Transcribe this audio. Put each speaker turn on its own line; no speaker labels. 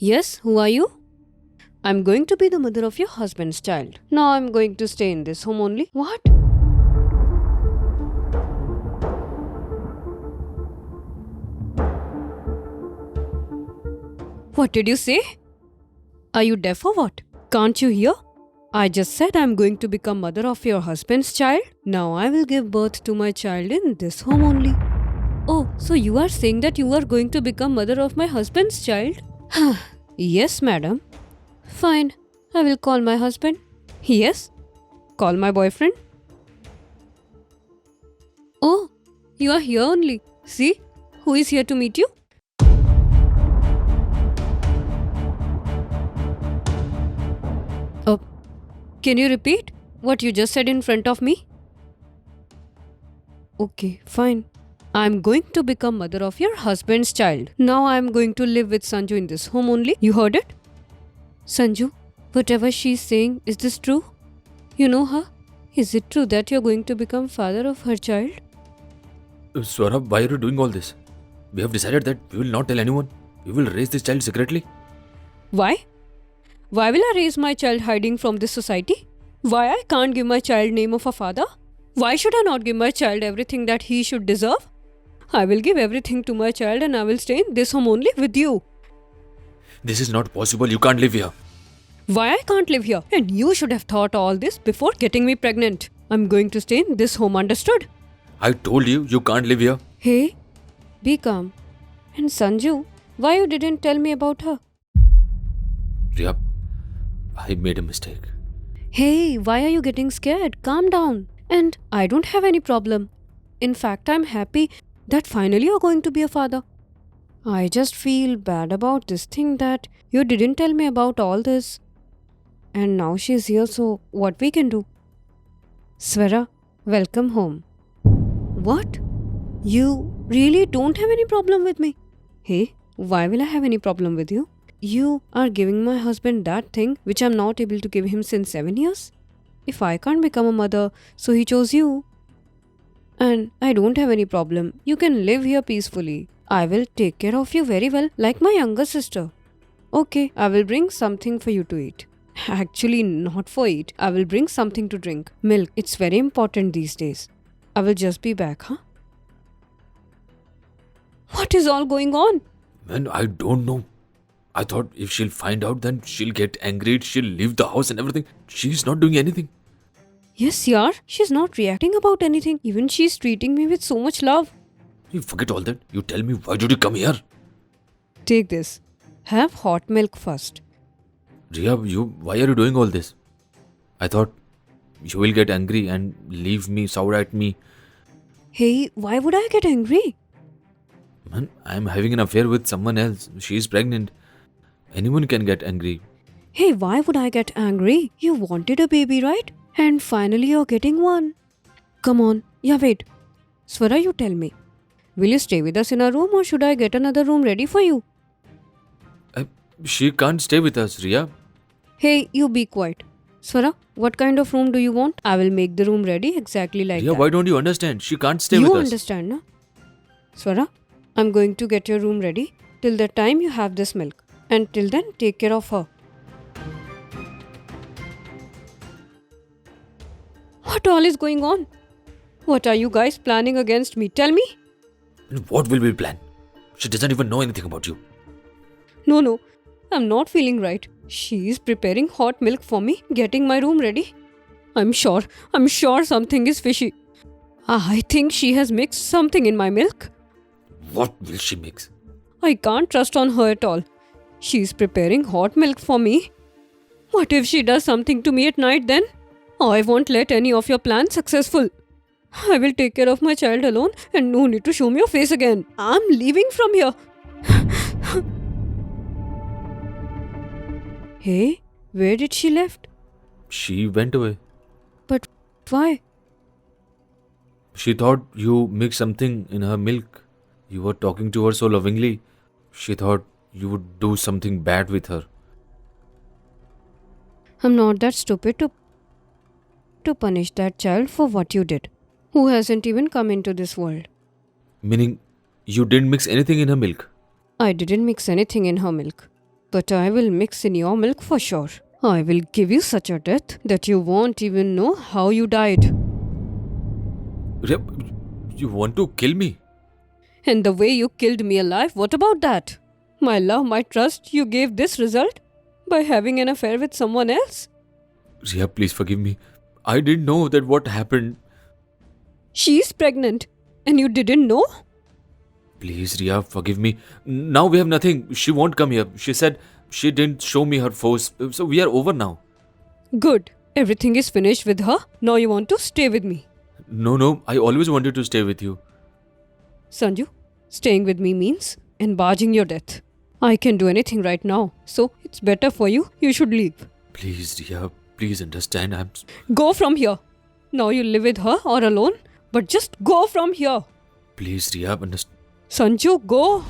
Yes, who are you? I'm going to be the mother of your husband's child. Now I'm going to stay in this home only. What? What did you say? Are you deaf or what? Can't you hear? I just said I'm going to become mother of your husband's child. Now I will give birth to my child in this home only. Oh, so you are saying that you are going to become mother of my husband's child? Yes, madam. Fine. I will call my husband. Yes. Call my boyfriend. Oh, you are here only. See, who is here to meet you? Oh, can you repeat what you just said in front of me? Okay, fine. I'm going to become mother of your husband's child. Now I'm going to live with Sanju in this home only. You heard it? Sanju, whatever she's saying, is this true? You know her? Is it true that you're going to become father of her child?
Swarab, why are you doing all this? We have decided that we will not tell anyone. We will raise this child secretly.
Why? Why will I raise my child hiding from this society? Why I can't give my child name of a father? Why should I not give my child everything that he should deserve? I will give everything to my child and I will stay in this home only with you.
This is not possible. You can't live here.
Why I can't live here? And you should have thought all this before getting me pregnant. I'm going to stay in this home, understood?
I told you, you can't live here.
Hey, be calm. And Sanju, why you didn't tell me about her?
Riya, I made a mistake.
Hey, why are you getting scared? Calm down. And I don't have any problem. In fact, I'm happy that finally you're going to be a father. I just feel bad about this thing that you didn't tell me about all this. And now she's here, so what we can do? Swara, welcome home. What? You really don't have any problem with me? Hey, why will I have any problem with you? You are giving my husband that thing which I'm not able to give him since 7 years. If I can't become a mother, so he chose you. And I don't have any problem. You can live here peacefully. I will take care of you very well, like my younger sister. Okay, I will bring something for you to eat. Actually, not for eat. I will bring something to drink. Milk. It's very important these days. I will just be back, huh? What is all going on?
Man, I don't know. I thought if she'll find out, then she'll get angry, she'll leave the house and everything. She's not doing anything.
Yes, yaar. She's not reacting about anything. Even she's treating me with so much love.
You forget all that. You tell me, why did you come here?
Take this. Have hot milk first.
Riya, why are you doing all this? I thought you will get angry and leave me, sour at me.
Hey, why would I get angry?
Man, I'm having an affair with someone else. She's pregnant. Anyone can get angry.
Hey, why would I get angry? You wanted a baby, right? And finally you're getting one. Come on. Yeah, wait. Swara, you tell me. Will you stay with us in our room or should I get another room ready for you?
She can't stay with us, Riya.
Hey, you be quiet. Swara, what kind of room do you want? I will make the room ready exactly like
Riya,
that.
why don't you understand? She can't stay
You
with us.
understand, na? Swara, I'm going to get your room ready. Till the time you have this milk. And till then, take care of her. What all is going on? What are you guys planning against me? Tell me.
What will we plan? She doesn't even know anything about you.
No, I'm not feeling right. She is preparing hot milk for me, getting my room ready. I'm sure something is fishy. I think she has mixed something in my milk.
What will she mix?
I can't trust on her at all. She's preparing hot milk for me. What if she does something to me at night then? I won't let any of your plans successful. I will take care of my child alone and no need to show me your face again. I'm leaving from here. Hey, where did she left?
She went away.
But why?
She thought you mixed something in her milk. You were talking to her so lovingly. She thought you would do something bad with her.
I'm not that stupid to punish that child for what you did, who hasn't even come into this world.
Meaning, you didn't mix anything in her milk.
I didn't mix anything in her milk. but I will mix in your milk for sure. I will give you such a death that you won't even know how you died.
Riya, you want to kill me?
And the way you killed me alive, what about that? My love, my trust, you gave this result by having an affair with someone else?
Riya, please forgive me. I didn't know that what happened.
She's pregnant and you didn't know?
Please, Riya, forgive me. Now we have nothing. She won't come here. She said she didn't show me her force. So we are over now.
Good. Everything is finished with her. Now you want to stay with me.
No. I always wanted to stay with you.
Sanju, staying with me means embarging your death. I can do anything right now. So it's better for you. You should leave.
Please, Riya, please understand.
Go from here. Now you live with her or alone. But just go from here.
Please, Riya, understand.
Sanju, go.